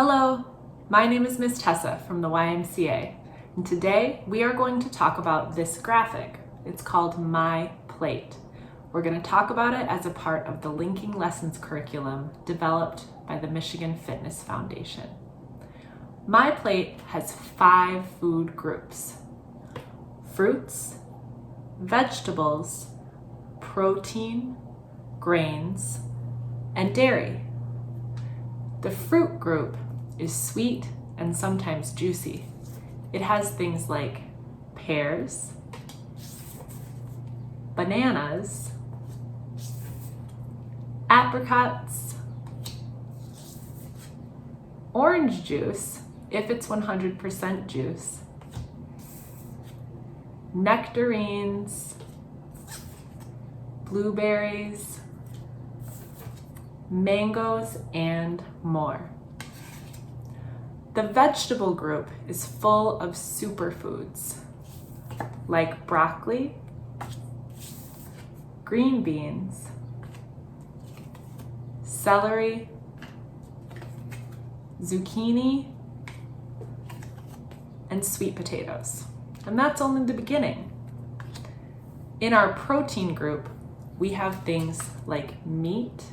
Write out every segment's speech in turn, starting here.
Hello, my name is Miss Tessa from the YMCA, and today we are going to talk about this graphic. It's called MyPlate. We're going to talk about it as a part of the Linking Lessons curriculum developed by the Michigan Fitness Foundation. MyPlate has 5 food groups: fruits, vegetables, protein, grains, and dairy. The fruit group is sweet and sometimes juicy. It has things like pears, bananas, apricots, orange juice, if it's 100% juice, nectarines, blueberries, mangoes, and more. The vegetable group is full of superfoods like broccoli, green beans, celery, zucchini, and sweet potatoes. And that's only the beginning. In our protein group, we have things like meat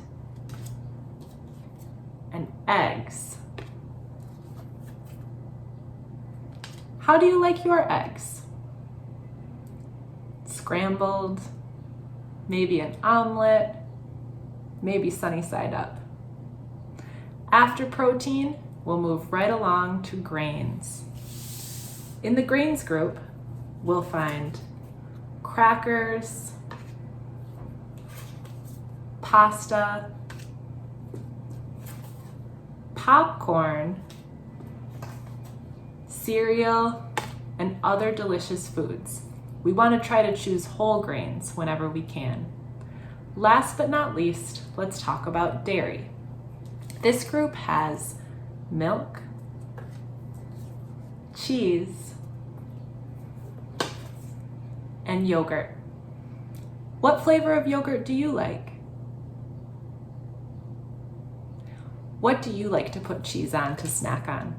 and eggs. How do you like your eggs? Scrambled, maybe an omelet, maybe sunny side up. After protein, we'll move right along to grains. In the grains group, we'll find crackers, pasta, popcorn, cereal, and other delicious foods. We want to try to choose whole grains whenever we can. Last but not least, let's talk about dairy. This group has milk, cheese, and yogurt. What flavor of yogurt do you like? What do you like to put cheese on to snack on?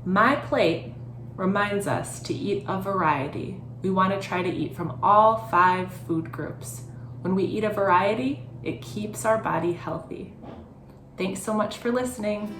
MyPlate reminds us to eat a variety. We want to try to eat from all 5 food groups. When we eat a variety, it keeps our body healthy. Thanks so much for listening.